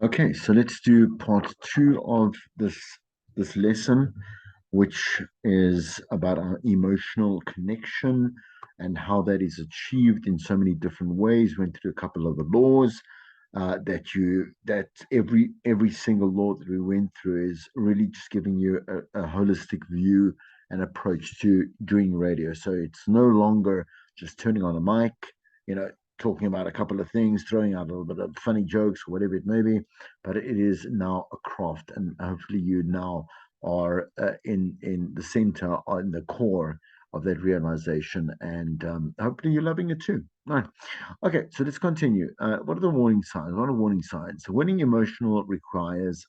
Okay, so let's do part two of this lesson, which is about our emotional connection and how that is achieved in so many different ways. Went through a couple of the laws that every single law that we went through is really just giving you a holistic view and approach to doing radio. So it's no longer just turning on a mic, you know, talking about a couple of things, throwing out a little bit of funny jokes, whatever it may be, but it is now a craft, and hopefully you now are in the center or in the core of that realization, and hopefully you're loving it too. Right. Okay, so let's continue. What are the warning signs? What are warning signs? Winning emotionally requires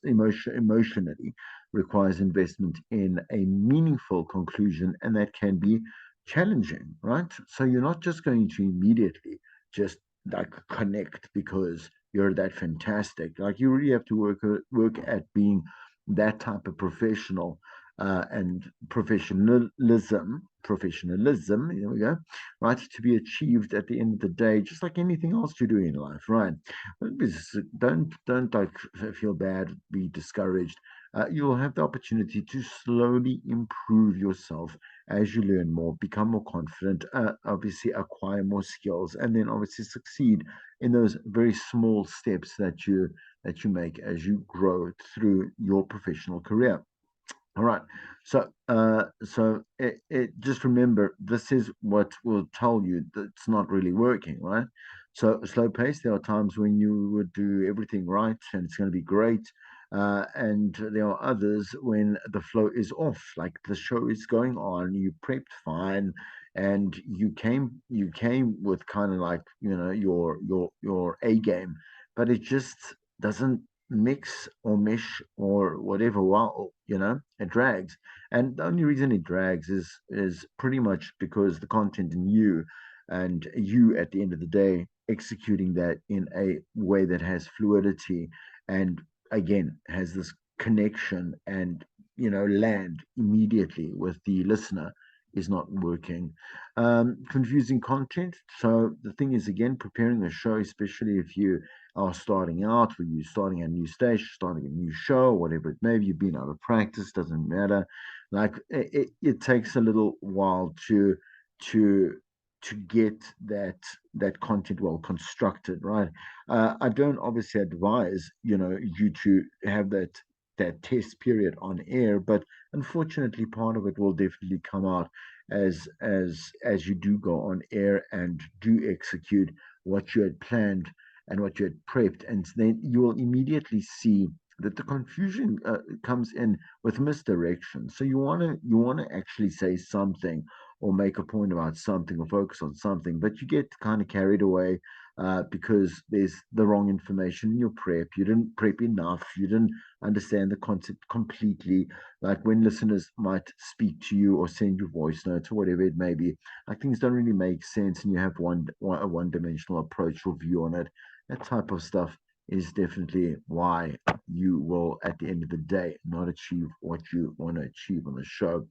investment in a meaningful conclusion, and that can be challenging, right? So you're not just going to immediately just like connect because you're that fantastic. Like you really have to work at being that type of professional and professionalism. Here we go, right? To be achieved at the end of the day, just like anything else you do in life, right? Don't like feel bad, be discouraged. You'll have the opportunity to slowly improve yourself as you learn more, become more confident, obviously acquire more skills, and then obviously succeed in those very small steps that you make as you grow through your professional career. All right. So just remember, this is what will tell you that it's not really working, right? So slow pace. There are times when you would do everything right and it's going to be great, and there are others when the flow is off. Like the show is going on, you prepped fine, and you came with kind of like your A game, but it just doesn't mix or mesh or whatever. Well, it drags, and the only reason it drags is pretty much because the content in you, and you at the end of the day executing that in a way that has fluidity, and again has this connection, and land immediately with the listener, is not working. Confusing content. So the thing is, again, preparing a show, especially if you are starting out, or you're starting a new stage, starting a new show, whatever it may be, you've been out of practice, doesn't matter. Like it takes a little while to to get that content well constructed, right? I don't obviously advise you to have that test period on air, but unfortunately, part of it will definitely come out as you do go on air and do execute what you had planned and what you had prepped, and then you will immediately see that the confusion comes in with misdirection. So you want to actually say something or make a point about something or focus on something, but you get kind of carried away because there's the wrong information in your prep. You didn't prep enough. You didn't understand the concept completely. Like when listeners might speak to you or send you voice notes or whatever it may be, like things don't really make sense, and you have a one-dimensional approach or view on it. That type of stuff is definitely why you will, at the end of the day, not achieve what you want to achieve on the show.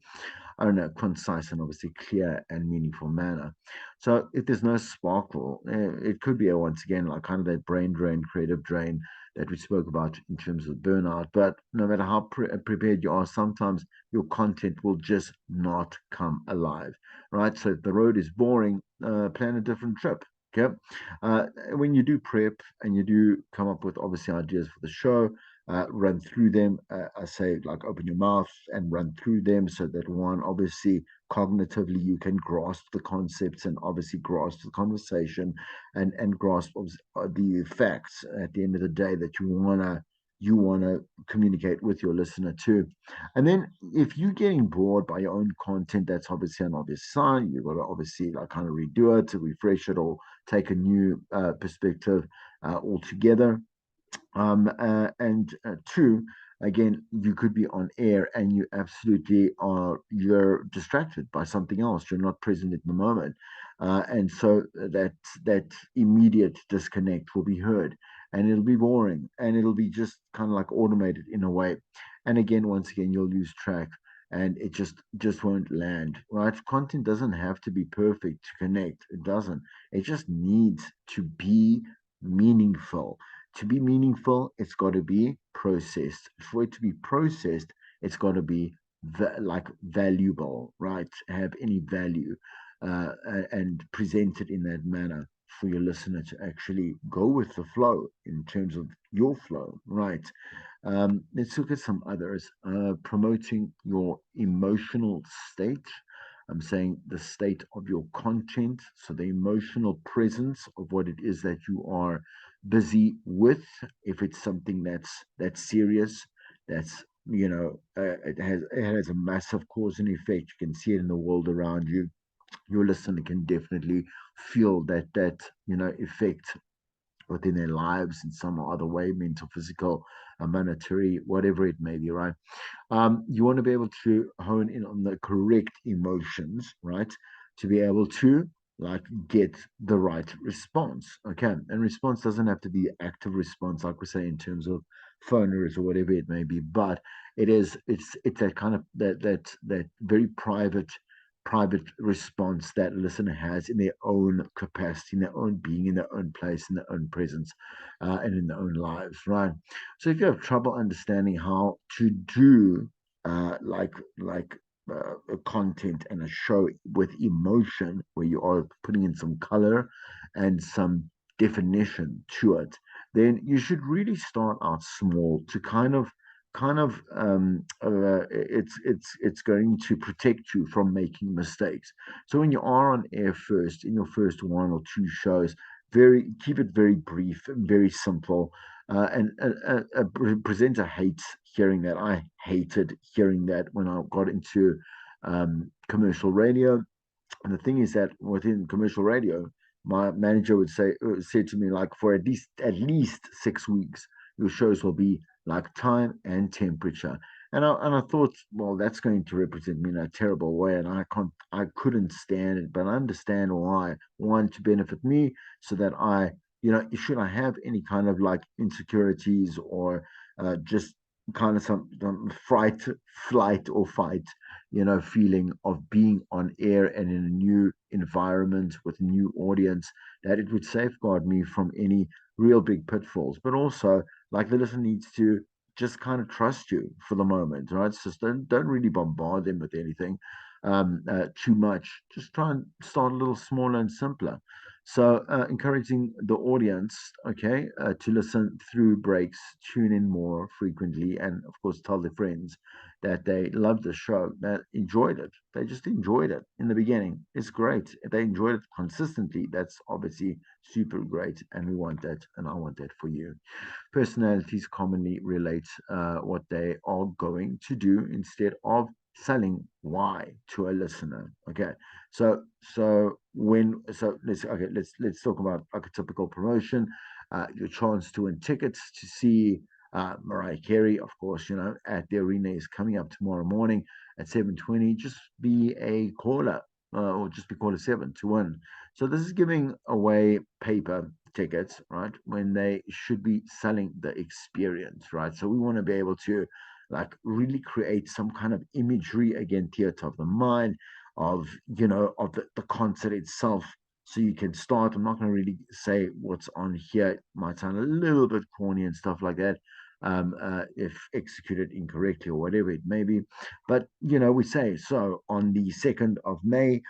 I don't know, concise and obviously clear and meaningful manner. So if there's no sparkle, it could be once again like kind of that brain drain, creative drain that we spoke about in terms of burnout. But no matter how prepared you are, sometimes your content will just not come alive, right? So if the road is boring, plan a different trip. Okay. When you do prep and you do come up with obviously ideas for the show, run through them. I say, like, open your mouth and run through them so that one, obviously, cognitively, you can grasp the concepts and obviously grasp the conversation and grasp the facts at the end of the day that you want to communicate with your listener too. And then if you're getting bored by your own content, that's obviously an obvious sign. You've got to obviously like kind of redo it to refresh it or take a new perspective altogether. And two, again, you could be on air and you absolutely you're distracted by something else. You're not present in the moment, and so that immediate disconnect will be heard, and it'll be boring, and it'll be just kind of like automated in a way. And again, once again, you'll lose track. And it just won't land, right? Content doesn't have to be perfect to connect. It doesn't. It just needs to be meaningful. To be meaningful, it's got to be processed. For it to be processed, it's got to be like valuable, right? Have any value, and present it in that manner for your listener to actually go with the flow in terms of your flow, right? Let's look at some others. Promoting your emotional state. I'm saying the state of your content, so the emotional presence of what it is that you are busy with. If it's something that's serious, that's it has a massive cause and effect. You can see it in the world around you. Your listener can definitely feel that effect within their lives in some other way, mental, physical, monetary, whatever it may be, right? You want to be able to hone in on the correct emotions, right? To be able to like get the right response. Okay. And response doesn't have to be active response, like we say in terms of phoners or whatever it may be, but it's that kind of that very private response that a listener has in their own capacity, in their own being, in their own place, in their own presence, and in their own lives, right? So if you have trouble understanding how to do like a content and a show with emotion, where you are putting in some color and some definition to it, then you should really start out small to it's going to protect you from making mistakes. So when you are on air first, in your first one or two shows, very keep it very brief and very simple. And a presenter hates hearing that. I hated hearing that when I got into commercial radio. And the thing is that within commercial radio, my manager would said to me, like, for at least 6 weeks, your shows will be like time and temperature. And I thought, well, that's going to represent me in a terrible way, and I couldn't stand it. But I understand why. One, to benefit me, so that should I have any kind of like insecurities or just kind of some flight or fight, feeling of being on air and in a new environment with a new audience, that it would safeguard me from any real big pitfalls. But also, like, the listener needs to just kind of trust you for the moment, right? So just don't really bombard them with anything too much. Just try and start a little smaller and simpler. So, encouraging the audience, okay, to listen through breaks, tune in more frequently, and of course, tell their friends that they loved the show, that enjoyed it. They just enjoyed it in the beginning. It's great. If they enjoyed it consistently, that's obviously super great. And we want that. And I want that for you. Personalities commonly relate what they are going to do instead of selling why to a listener. Okay. Let's talk about like a typical promotion. Your chance to win tickets to see Mariah Carey, of course, at the arena is coming up tomorrow morning at 7:20. Just be a caller, or just be caller 7 to win. So this is giving away paper tickets, right? When they should be selling the experience, right? So we want to be able to like really create some kind of imagery, again, theater of the mind, of the concert itself. So you can start. I'm not going to really say what's on here. It might sound a little bit corny and stuff like that, if executed incorrectly or whatever it may be. But we say so on the 2nd of May,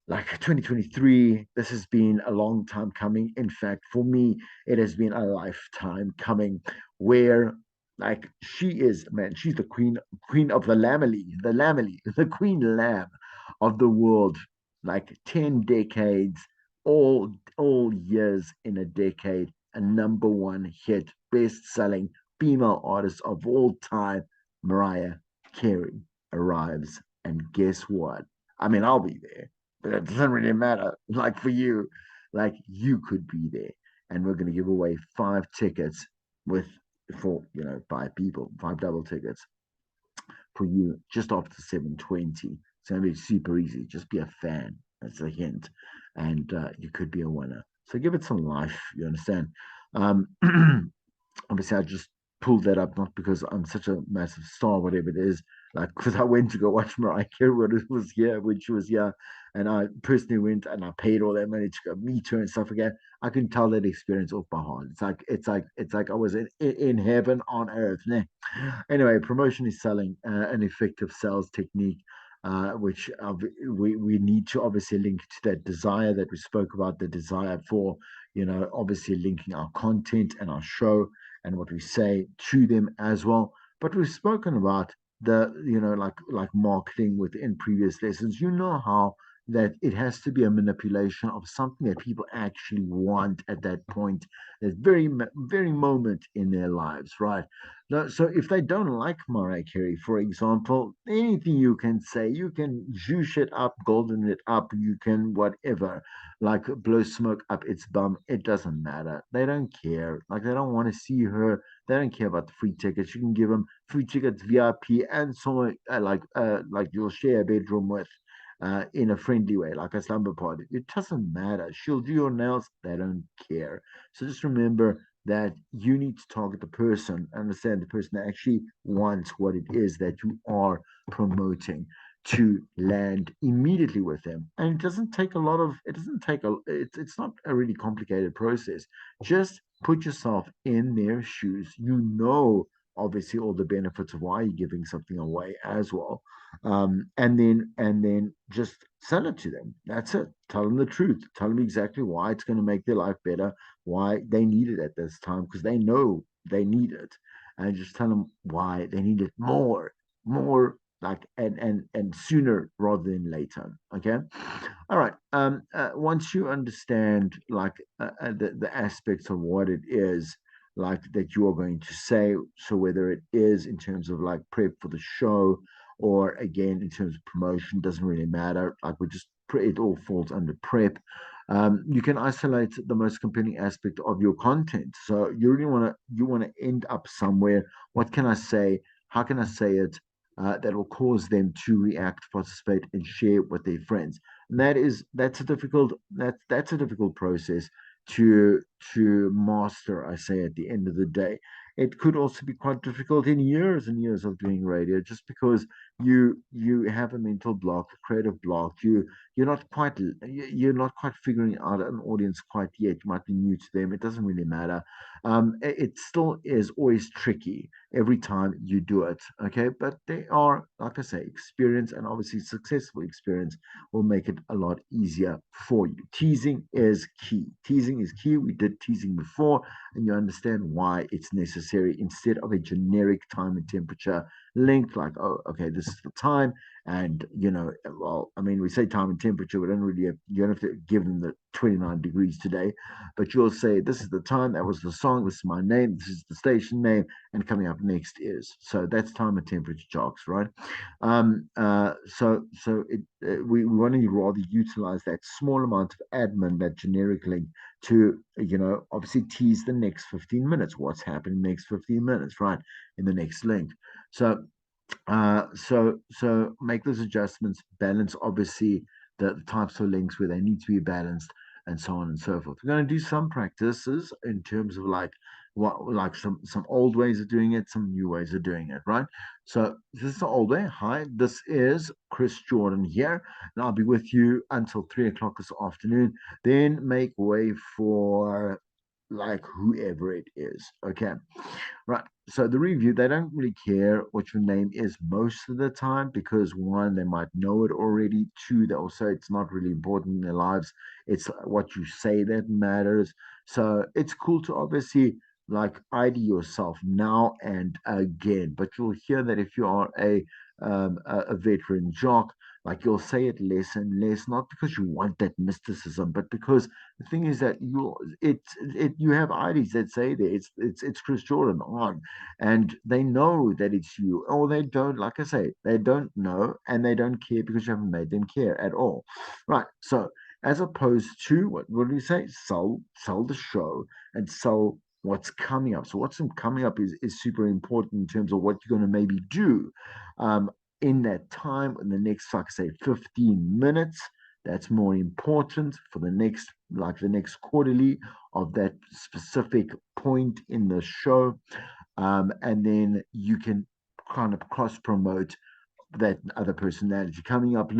like 2023. This has been a long time coming. In fact, for me, it has been a lifetime coming, where like she is, man, she's the queen of the lamely, the queen lamb of the world. Like 10 decades, all years in a decade, a number one hit, best-selling female artist of all time, Mariah Carey, arrives. And guess what? I mean, I'll be there, but it doesn't really matter. Like, for you, like, you could be there. And we're going to give away 5 tickets with for 5 people, 5 double tickets for you just after 7:20. It's going to be super easy. Just be a fan. That's a hint. And you could be a winner. So give it some life. You understand? Um, Obviously, I just pulled that up not because I'm such a massive star, whatever it is, like because I went to go watch Mariah Carey when it was here, when she was here, and I personally went and I paid all that money to go meet her and stuff again. I can tell that experience off by heart. It's like I was in heaven on earth. Nah. Anyway, promotion is selling, an effective sales technique, which we need to obviously link to that desire that we spoke about, the desire for, obviously linking our content and our show and what we say to them as well. But we've spoken about like marketing within previous lessons. You know how that it has to be a manipulation of something that people actually want at that point, that very moment in their lives, right? No, so if they don't like Mariah Carey, for example, anything you can say, you can juice it up, golden it up, you can whatever, like blow smoke up its bum. It doesn't matter. They don't care. Like they don't want to see her. They don't care about the free tickets. You can give them free tickets, VIP, and someone like you'll share a bedroom with. In a friendly way, like a slumber party. It doesn't matter. She'll do your nails. They don't care. So just remember that you need to target the person, understand the person that actually wants what it is that you are promoting, to land immediately with them. And it doesn't take a lot of, it doesn't take a, it's not a really complicated process. Just put yourself in their shoes. Obviously all the benefits of why you're giving something away as well. And then just sell it to them. That's it. Tell them the truth. Tell them exactly why it's going to make their life better, why they need it at this time, because they know they need it, and just tell them why they need it more, like and sooner rather than later. Okay, all right. Once you understand like the aspects of what it is like that you are going to say, so whether it is in terms of like prep for the show or again in terms of promotion, doesn't really matter. Like we just it all falls under prep. You can isolate the most compelling aspect of your content. So you want to end up somewhere. What can I say? How can I say it that will cause them to react, participate, and share with their friends? And that's a difficult process to master. I say at the end of the day, it could also be quite difficult in years and years of doing radio, just because you have a mental block, a creative block. You're not quite figuring out an audience quite yet. You might be new to them. It doesn't really matter. It still is always tricky every time you do it. Okay, but they are, like I say, experience, and obviously successful experience will make it a lot easier for you. Teasing is key. Teasing is key. We did teasing before, and you understand why it's necessary instead of a generic time and temperature link, like, oh, okay, this is the time. And, well, I mean, we say time and temperature, we don't really you don't have to give them the 29 degrees today, but you'll say, this is the time, that was the song, this is my name, this is the station name, and coming up next is. So that's time and temperature jocks, right? We want to rather utilize that small amount of admin, that generic link, to, obviously tease the next 15 minutes, what's happening next 15 minutes, right? In the next link. So make those adjustments, balance obviously the types of links where they need to be balanced, and so on and so forth. We're going to do some practices in terms of like some old ways of doing it, some new ways of doing it, right? So this is the old way. Hi, this is Chris Jordan here, and I'll be with you until 3 o'clock this afternoon. Then make way for like whoever it is. Okay. Right. So the review, they don't really care what your name is most of the time, because one, they might know it already. Two, they also, it's not really important in their lives. It's what you say that matters. So it's cool to obviously like ID yourself now and again. But you'll hear that if you are a veteran jock, like you'll say it less and less, not because you want that mysticism, but because the thing is that you have IDs that say there it's Chris Jordan on, and they know that it's you, or they don't. Like I say, they don't know and they don't care because you haven't made them care at all, right? So as opposed to what do we say? Sell the show and sell what's coming up. So what's coming up is super important in terms of what you're going to maybe do. In that time, in the next, like I say, 15 minutes, that's more important for the next quarterly of that specific point in the show. and then you can kind of cross promote that other personality. Coming up,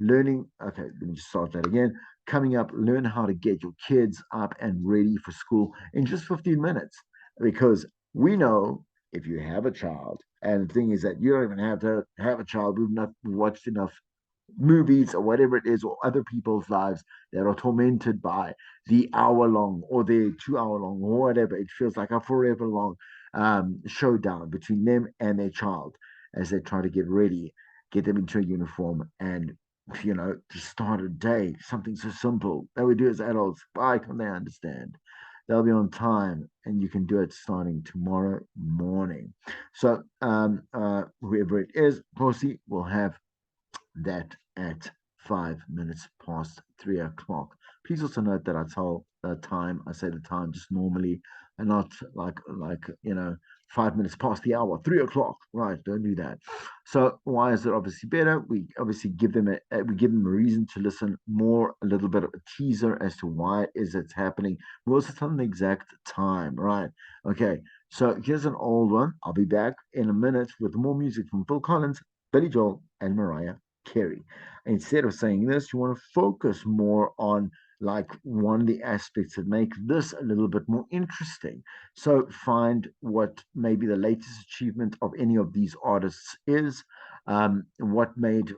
learning. Okay, let me just start that again. Coming up, learn how to get your kids up and ready for school in just 15 minutes. Because we know if you have a child, and the thing is that you don't even have to have a child. We've not watched enough movies or whatever it is, or other people's lives that are tormented by the hour long or the 2 hour long or whatever. It feels like a forever long showdown between them and their child as they try to get ready, get them into a uniform, and to start a day, something so simple that we do as adults. Why can't they understand? They'll be on time, and you can do it starting tomorrow morning. So, whoever it is, Percy will have that at 5 minutes past 3 o'clock. Please also note that I tell the time, I say the time just normally, and not like 5 minutes past the hour, 3 o'clock. Right? Don't do that. So why is it obviously better? We obviously give them we give them a reason to listen more, a little bit of a teaser as to why it is it's happening. We also tell them the exact time. Right? Okay. So here's an old one. I'll be back in a minute with more music from Phil Collins, Billy Joel, and Mariah Carey. Instead of saying this, you want to focus more on like one of the aspects that make this a little bit more interesting. So find what maybe the latest achievement of any of these artists is, what made,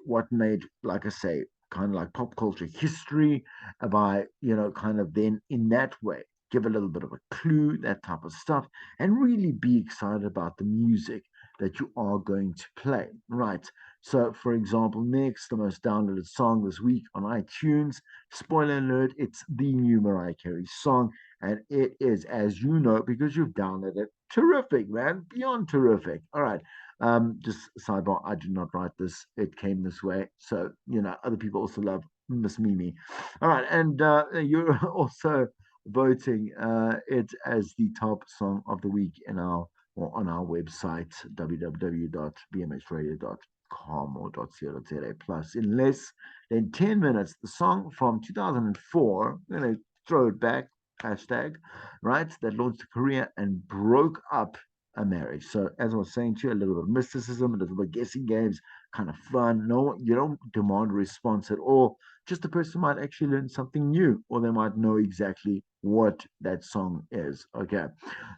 like I say, kind of like pop culture history by kind of then in that way give a little bit of a clue, that type of stuff, and really be excited about the music that you are going to play. Right. So, for example, next, the most downloaded song this week on iTunes. Spoiler alert, it's the new Mariah Carey song. And it is, as you know, because you've downloaded it, terrific, man. Beyond terrific. All right. Just sidebar, I did not write this. It came this way. So, other people also love Miss Mimi. All right. And you're also voting it as the top song of the week in our or on our website, www.bmsradio.com or .co.za plus in less than 10 minutes. The song from 2004, I'm going to throw it back, hashtag, right, that launched a career and broke up a marriage. So as I was saying to you, a little bit of mysticism, a little bit of guessing games, kind of fun. No, you don't demand a response at all. Just the person might actually learn something new, or they might know exactly what that song is. Okay,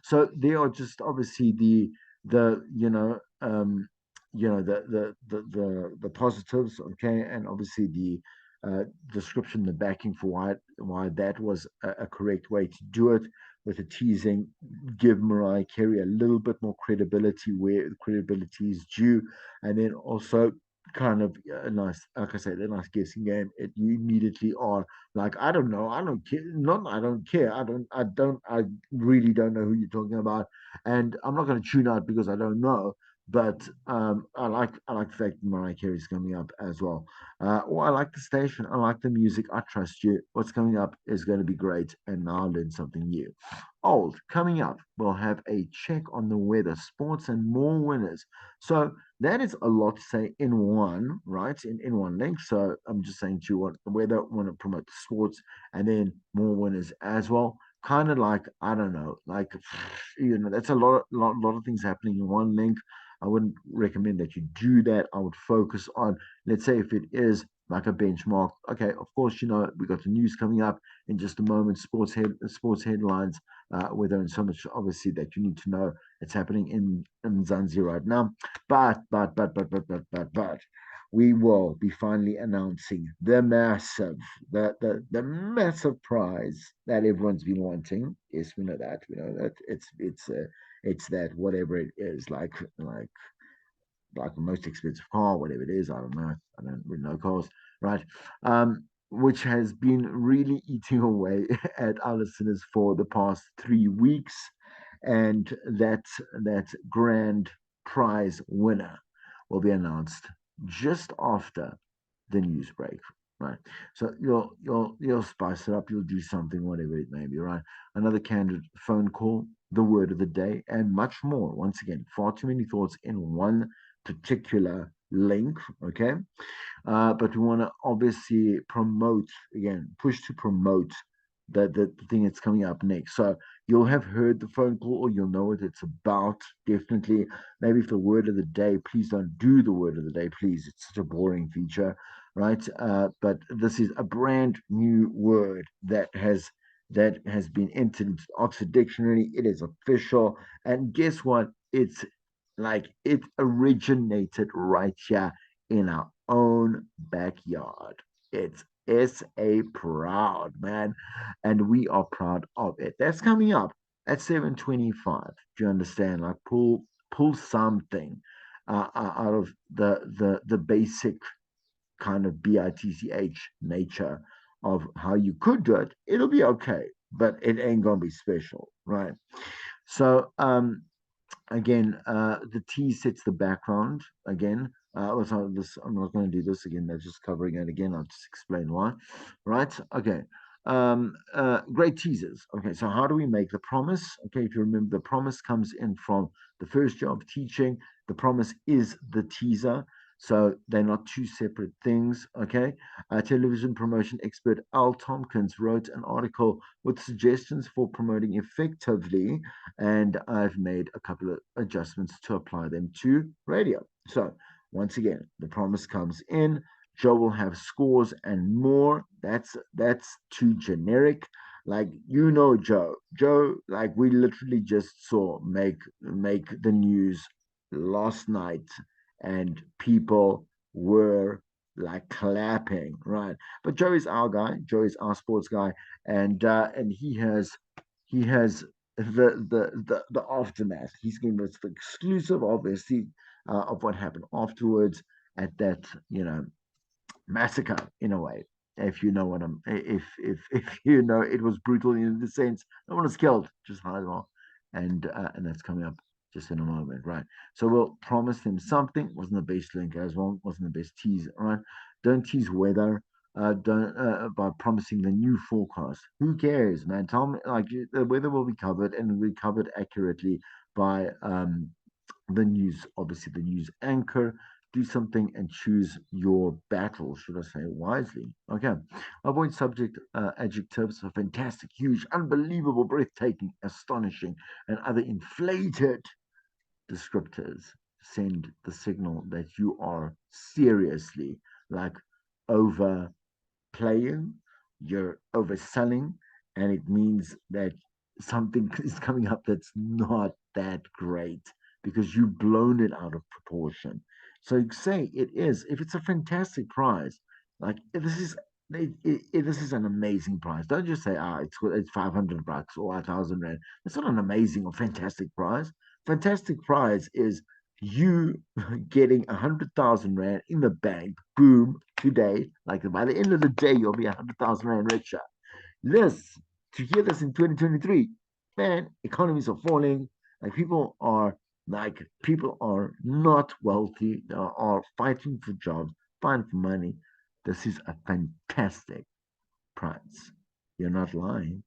so they are just obviously the the positives, okay, and obviously the description, the backing for why that was a correct way to do it with a teasing, give Mariah Carey a little bit more credibility where credibility is due, and then also kind of a nice, like I said, a nice guessing game. It you immediately are like, I don't know, I don't care, not I don't care, I really don't know who you're talking about, and I'm not going to tune out because I don't know. But I like the fact that Mariah Carey is coming up as well. Well, I like the station. I like the music. I trust you. What's coming up is going to be great, and now I'll learn something new. Old coming up. We'll have a check on the weather, sports, and more winners. So that is a lot to say in one, right? In one link. So I'm just saying to you what the weather, want to promote the sports, and then more winners as well. Kind of like, I don't know, like that's a lot of things happening in one link. I wouldn't recommend that you do that. I would focus on, let's say, if it is like a benchmark. Okay, of course, we got the news coming up in just a moment. Sports headlines, whether and so much obviously that you need to know. It's happening in Zanzibar right now. But we will be finally announcing the massive prize that everyone's been wanting. Yes, we know that. We know that it's that whatever it is, like the most expensive car, whatever it is. I don't know. I don't really know cars, right? Which has been really eating away at our listeners for the past 3 weeks, and that grand prize winner will be announced just after the news break. Right, so you'll spice it up. You'll do something, whatever it may be. Right, another candid phone call, the word of the day, and much more. Once again, far too many thoughts in one particular link. Okay, but we want to obviously promote again, push to promote the thing that's coming up next. So you'll have heard the phone call, or you'll know what it's about. Definitely, maybe if the word of the day, please don't do the word of the day, please. It's such a boring feature, right? But this is a brand new word that has been entered into the Oxford Dictionary. It is official, and guess what? It's like it originated right here in our own backyard. It's SA proud, man. And we are proud of it. That's coming up at 7:25. Do you understand? Like pull something out of the basic kind of bitch nature of how you could do it. It'll be okay, but it ain't gonna be special, right? So again, the T sets the background again. Also, this I'm not going to do this again. They're just covering it again. I'll just explain why. Right? Okay. Great teasers. Okay, so how do we make the promise? Okay, if you remember, the promise comes in from the first year of teaching. The promise is the teaser. So they're not two separate things. Okay. Television promotion expert Al Tompkins wrote an article with suggestions for promoting effectively, and I've made a couple of adjustments to apply them to radio. So, once again, the promise comes in. Joe will have scores and more. That's too generic. Like Joe. Joe, like we literally just saw make the news last night, and people were like clapping, right? But Joe is our guy. Joe is our sports guy, and he has the aftermath. He's giving us the exclusive, obviously, of what happened afterwards at that massacre in a way. If you know what I'm, if you know, it was brutal in the sense no one was killed, just high well, and that's coming up just in a moment, right? So we'll promise them something. Wasn't the best link as well. Wasn't the best tease, right? Don't tease weather. Don't by promising the new forecast. Who cares, man? Tell me, like the weather will be covered and will be covered accurately by the news, obviously the news anchor. Do something and choose your battle, should I say, wisely. Okay. Avoid subject adjectives of fantastic, huge, unbelievable, breathtaking, astonishing, and other inflated descriptors. Send the signal that you are seriously like over playing, you're overselling, and it means that something is coming up that's not that great because you've blown it out of proportion. So say it is. If it's a fantastic prize, like if this is this is an amazing prize. Don't just say, it's 500 bucks or 1,000 rand. It's not an amazing or fantastic prize. Fantastic prize is you getting 100,000 rand in the bank, boom, today. Like by the end of the day, you'll be 100,000 rand richer. This, to hear this in 2023, man, economies are falling. Like people are not wealthy, they are fighting for jobs, fighting for money. This is a fantastic price. You're not lying.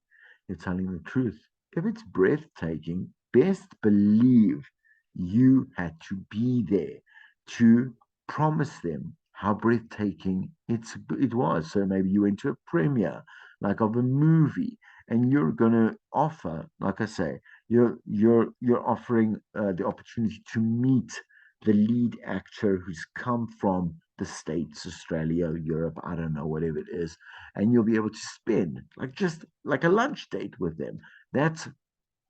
You're telling the truth. If it's breathtaking, best believe you had to be there to promise them how breathtaking it was. So maybe you went to a premiere, like of a movie, and you're gonna offer, like I say, you're offering the opportunity to meet the lead actor who's come from the States, Australia, Europe, I don't know, whatever it is, and you'll be able to spend like just like a lunch date with them. That's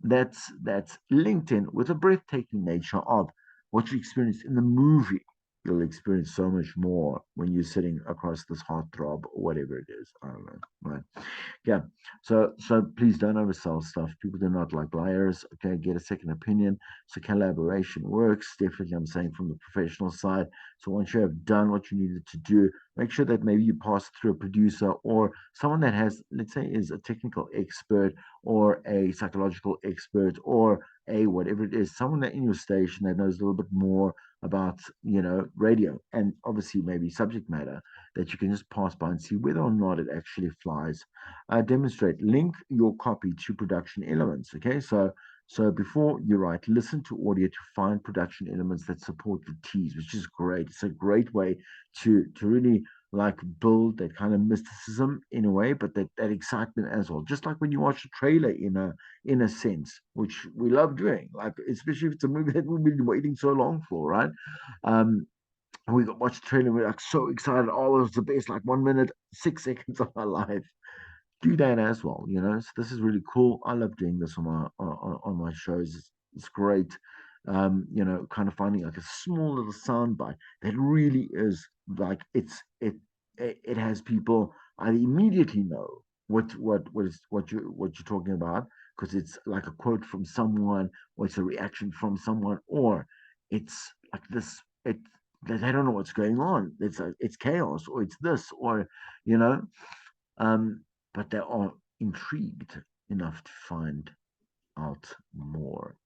that's linked in with the breathtaking nature of what you experienced in the movie. You'll experience so much more when you're sitting across this heartthrob or whatever it is. I don't know, right? Yeah. So please don't oversell stuff. People do not like liars. Okay, get a second opinion. So collaboration works. Definitely, I'm saying from the professional side. So once you have done what you needed to do, make sure that maybe you pass through a producer or someone that has, let's say, is a technical expert or a psychological expert or a whatever it is, someone that in your station that knows a little bit more about radio and obviously maybe subject matter that you can just pass by and see whether or not it actually flies. Demonstrate. Link your copy to production elements. Okay, so before you write, listen to audio to find production elements that support the teas, which is great. It's a great way to really like build that kind of mysticism in a way, but that excitement as well. Just like when you watch a trailer in a sense, which we love doing, like especially if it's a movie that we've been waiting so long for, right? Um, and we got watch the trailer, we're like so excited. Oh, it was the best, like 1 minute, 6 seconds of our life. Do that as well, you know. So this is really cool. I love doing this on my shows. It's great. You know, kind of finding like a small little sound bite that really is like it has people I immediately know what you're talking about because it's like a quote from someone or it's a reaction from someone or it's like this they don't know what's going on. It's chaos or it's this or you know but they are intrigued enough to find out more.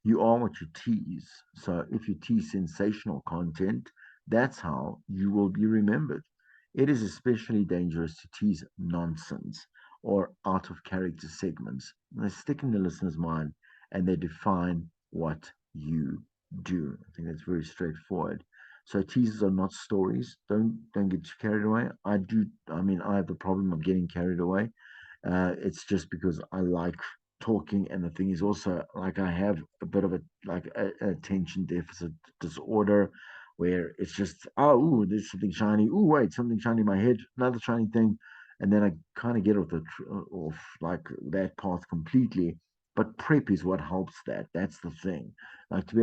You are what you tease. So if you tease sensational content, that's how you will be remembered. It is especially dangerous to tease nonsense or out of character segments. They stick in the listener's mind and they define what you do. I think that's very straightforward. So teasers are not stories. Don't get too carried away. I mean I have the problem of getting carried away. It's just because I like talking, and the thing is also like I have a bit of a attention deficit disorder, where it's just ooh, there's something shiny. Ooh, wait, something shiny in my head, another shiny thing, and then I kind of get off like that path completely. But prep is what helps that. That's the thing, like to be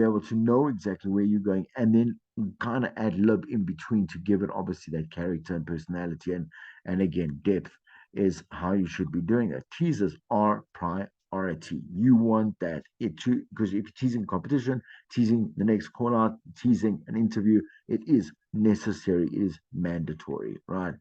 able to know exactly where you're going, and then kind of add lib in between to give it obviously that character and personality and again depth is how you should be doing it. Teasers are priority. You want that it too because if you're teasing competition, teasing the next call out, teasing an interview, it is necessary, it is mandatory, right?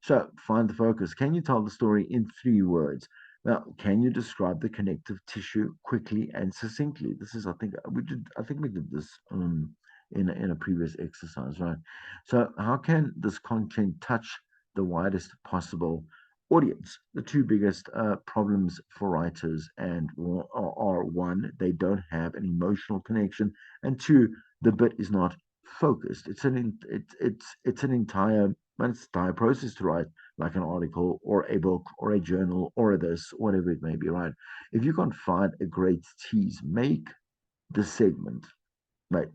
So find the focus. Can you tell the story in 3 words? Now, can you describe the connective tissue quickly and succinctly? This is, I think, we did. I think we did this in a previous exercise, right? So, how can this content touch the widest possible audience? The two biggest problems for writers are one, they don't have an emotional connection, and two, the bit is not focused. It's an entire but it's an entire process to write like an article or a book or a journal or this, whatever it may be, right? If you can't find a great tease, make the segment,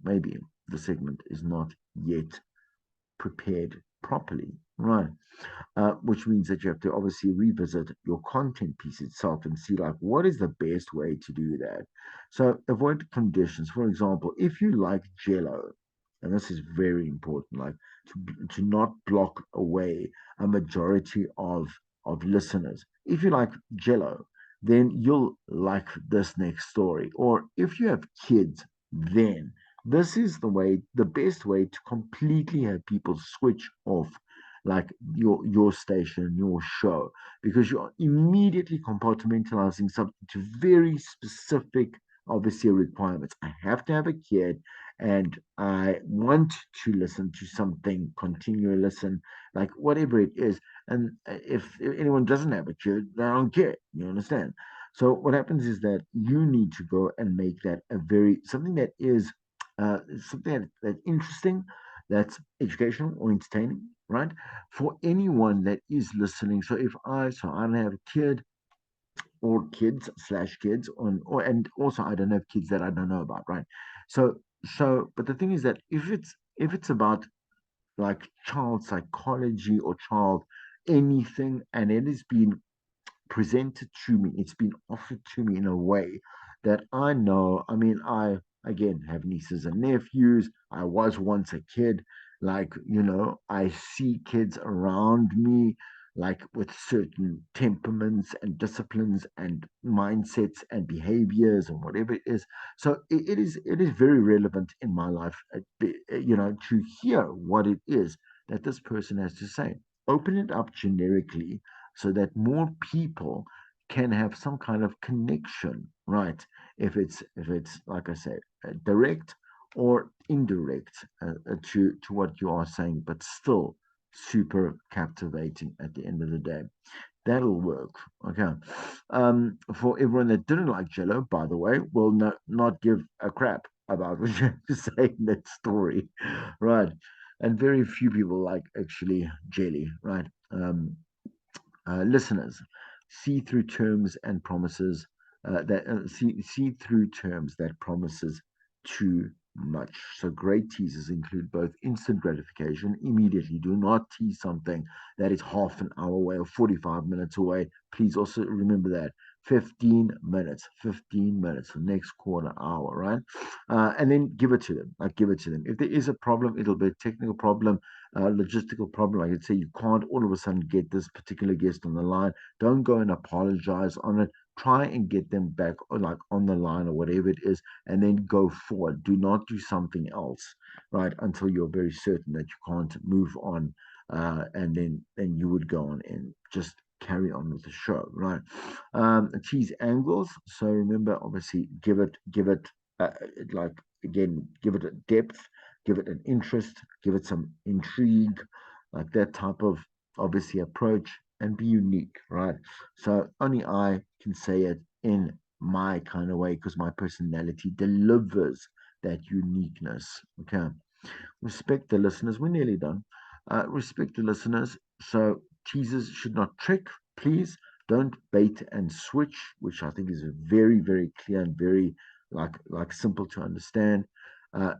maybe the segment is not yet prepared properly, right? Which means that you have to obviously revisit your content piece itself and see like what is the best way to do that. So avoid conditions. For example, if you like Jello, and this is very important, like to not block away a majority of listeners. If you like Jello, then you'll like this next story. Or if you have kids, then this is the best way to completely have people switch off like your station, your show, because you're immediately compartmentalizing something to very specific, obviously requirements. I have to have a kid, and I want to listen to something, continue to listen, like whatever it is. And if anyone doesn't have a kid, they don't care. You understand? So what happens is that you need to go and make that a very something that is something that's interesting, that's educational or entertaining, right? For anyone that is listening. So I don't have a kid or kids slash kids on, or and also I don't have kids that I don't know about, right? But the thing is that if it's about like child psychology or child anything, and it has been presented to me, it's been offered to me in a way that I know. I mean, I again have nieces and nephews. I was once a kid. Like, I see kids around me, like with certain temperaments and disciplines and mindsets and behaviors and whatever it is. So it is very relevant in my life, to hear what it is that this person has to say. Open it up generically so that more people can have some kind of connection, right? If it's like I said, direct or indirect to what you are saying, but still super captivating at the end of the day. That'll work. Okay. For everyone that didn't like Jello, by the way, will not give a crap about what you have to say in that story, right? and very few people like actually jelly, right? Listeners, see through terms and promises that see through terms that promises too much. So great teasers include both instant gratification, immediately. Do not tease something that is half an hour away or 45 minutes away. Please also remember that 15 minutes, the next quarter hour, right? And then give it to them. Like give it to them. If there is a problem, it'll be a technical problem, logistical problem. Like I say, you can't all of a sudden get this particular guest on the line. Don't go and apologize on it. Try and get them back, or like on the line or whatever it is, and then go forward. Do not do something else, right? Until you're very certain that you can't move on, and then you would go on and just carry on with the show, right? Cheese angles. So remember, obviously, give it uh, like again, give it a depth, give it an interest, give it some intrigue, like that type of obviously approach, and be unique, right? So only I can say it in my kind of way because my personality delivers that uniqueness. Okay. Respect the listeners. We're nearly done. Respect the listeners. So teasers should not trick. Please don't bait and switch, which I think is very, very clear and very like simple to understand.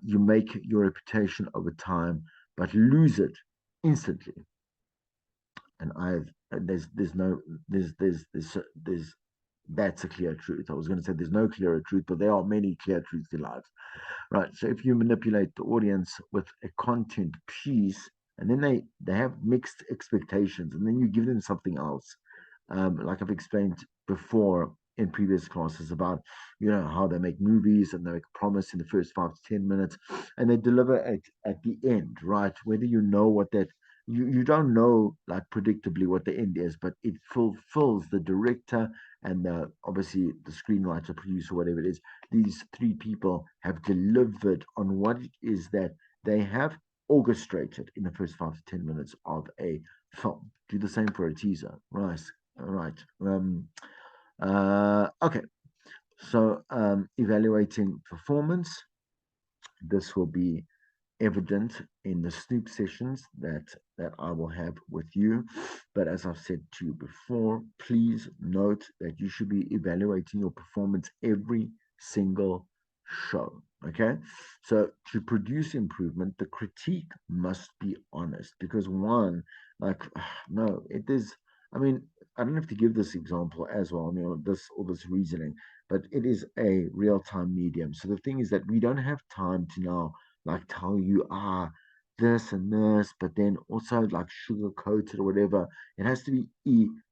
You make your reputation over time, but lose it instantly. And there's no there's that's a clear truth. I was going to say there's no clearer truth, but there are many clear truths in life. Right. So if you manipulate the audience with a content piece, and then they have mixed expectations, and then you give them something else, like I've explained before in previous classes about how they make movies and they make a promise in the first 5 to 10 minutes, and they deliver it at the end, right? Whether you know what that you don't know like predictably what the end is, but it fulfills the director and obviously the screenwriter, producer, whatever it is. These three people have delivered on what it is that they have orchestrated in the first 5 to 10 minutes of a film. Do the same for a teaser, right? All right. Okay. So evaluating performance. This will be evident in the Snoop sessions that I will have with you. But as I've said to you before, please note that you should be evaluating your performance every single show. Okay. So to produce improvement, the critique must be honest because one, like, no, it is. I mean, I don't have to give this example as well, this all this reasoning, but it is a real-time medium. So the thing is that we don't have time to now like tell you this and this, but then also like sugar coated or whatever. It has to be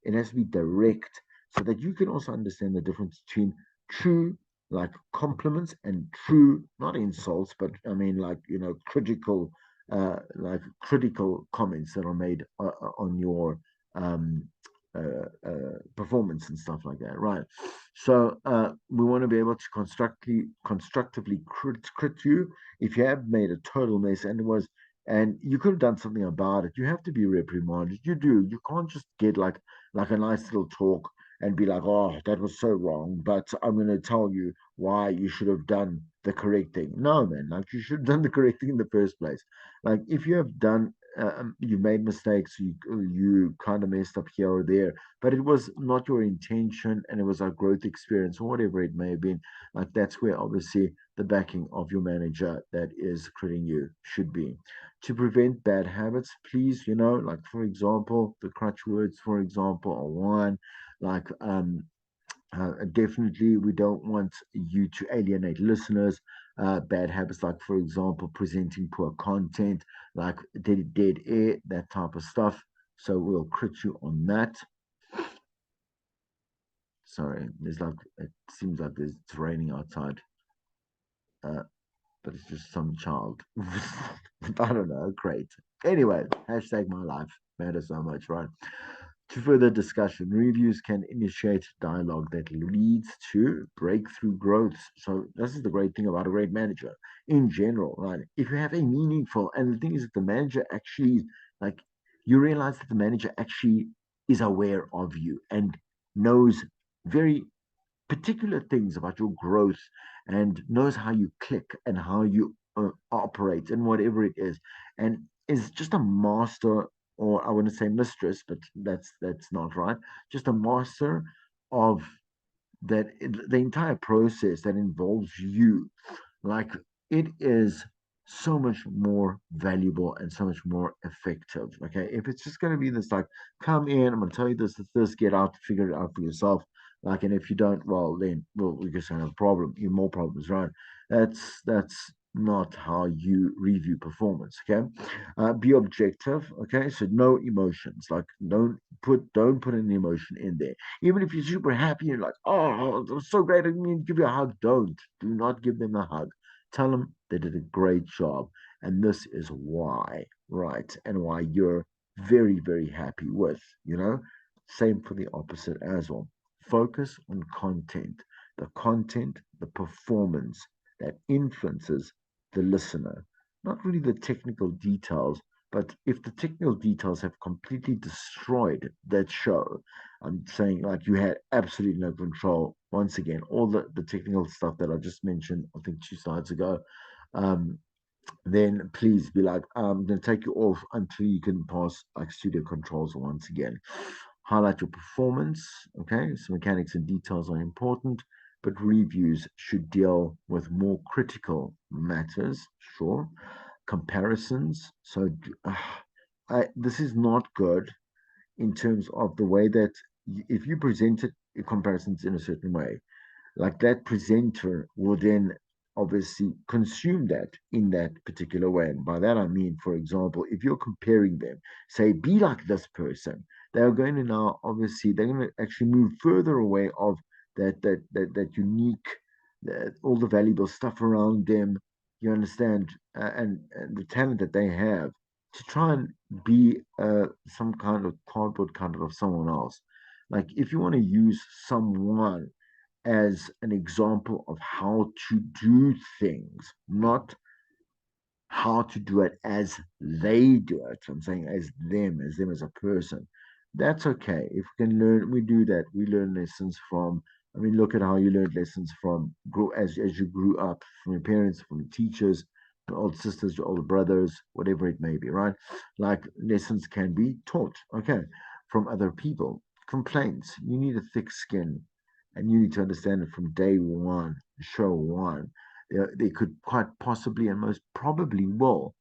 it has to be direct so that you can also understand the difference between true like compliments and true not insults, but I mean like critical comments that are made on your um performance and stuff like that, right? So we want to be able to constructively crit you if you have made a total mess and you could have done something about it. You have to be reprimanded. You do. You can't just get like a nice little talk and be like, oh, that was so wrong, but I'm going to tell you why you should have done the correct thing. No, man, like you should have done the correct thing in the first place. Like if you have done you've made mistakes, you kind of messed up here or there, but it was not your intention and it was a growth experience or whatever it may have been. Like that's where obviously the backing of your manager that is creating you should be. To prevent bad habits, please, like for example, the crutch words, for example, are one. Like definitely, we don't want you to alienate listeners. Bad habits, like for example, presenting poor content, like dead air, that type of stuff. So we'll crit you on that. Sorry, there's like it seems like it's raining outside, but it's just some child. I don't know. Great. Anyway, hashtag my life matters so much, right? To further discussion, reviews can initiate dialogue that leads to breakthrough growth. So this is the great thing about a great manager in general, right? If you have a meaningful, and the thing is that the manager actually, like, you realize that the manager actually is aware of you and knows very particular things about your growth and knows how you click and how you operate and whatever it is. And is just a master, or I wouldn't say mistress, but that's not right. Just a master of the entire process that involves you. Like, it is so much more valuable and so much more effective. Okay, if it's just going to be this, like, come in, I'm going to tell you this, get out, figure it out for yourself. Like, and if you don't, well, then, well, we just have a problem, even more problems, right? That's not how you review performance. Okay, be objective. Okay, so no emotions. Like, don't put any emotion in there. Even if you're super happy, you're like, oh, it was so great. I mean, give you a hug. Do not give them a hug. Tell them they did a great job. And this is why, right? And why you're very, very happy with, you know? Same for the opposite as well. Focus on content, the performance that influences the listener, not really the technical details. But if the technical details have completely destroyed that show, I'm saying, like, you had absolutely no control. Once again, all the technical stuff that I just mentioned, I think 2 slides ago, um, then please be like, I'm going to take you off until you can pass like studio controls once again. Highlight your performance. Okay, so mechanics and details are important, but reviews should deal with more critical matters. Sure, comparisons. So, this is not good in terms of the way that if you present it comparisons in a certain way, like, that presenter will then obviously consume that in that particular way. And by that I mean, for example, if you're comparing them, say, be like this person, they are going to now, obviously, they're going to actually move further away of that unique, all the valuable stuff around them. You understand, and the talent that they have, to try and be some kind of cardboard cutout of someone else. Like, if you want to use someone as an example of how to do things, not how to do it as they do it. I'm saying as them as a person. That's okay. If we can learn, we do that. We learn lessons from. I mean, look at how you learned lessons from grow as you grew up, from your parents, from your teachers, your old sisters, your older brothers, whatever it may be, right? Like, lessons can be taught, okay, from other people. Complaints. You need a thick skin, and you need to understand it from day one, show one. There could quite possibly, and most probably will,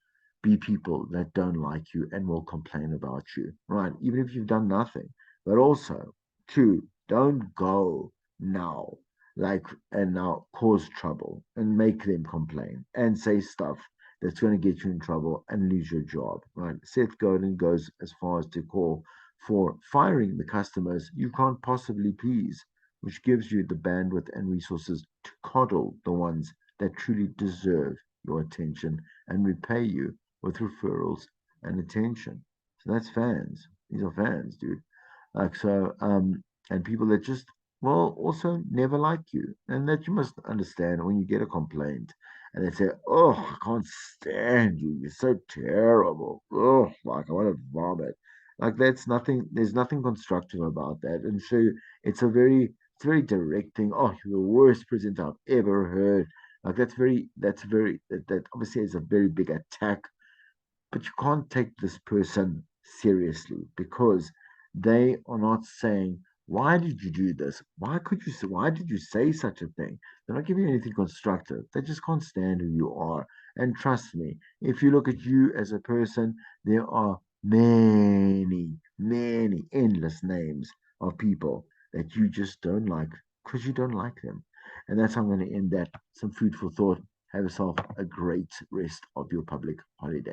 be people that don't like you and will complain about you, right? Even if you've done nothing. But also, two, don't go now, like, and now cause trouble and make them complain and say stuff that's going to get you in trouble and lose your job, right? Seth Godin goes as far as to call for firing the customers you can't possibly please, which gives you the bandwidth and resources to coddle the ones that truly deserve your attention and repay you with referrals and attention. So that's fans. These are fans, dude. Like, so, and people that just, well, also never like you. And that you must understand when you get a complaint and they say, oh, I can't stand you. You're so terrible. Oh, like, I want to vomit. Like, that's nothing, there's nothing constructive about that. And so it's a very direct thing. Oh, you're the worst presenter I've ever heard. Like, that obviously is a very big attack, but you can't take this person seriously because they are not saying, why did you do this? Why did you say such a thing? They're not giving you anything constructive. They just can't stand who you are. And trust me, if you look at you as a person, there are many endless names of people that you just don't like because you don't like them. And that's how I'm going to end that. Some food for thought. Have yourself a great rest of your public holiday.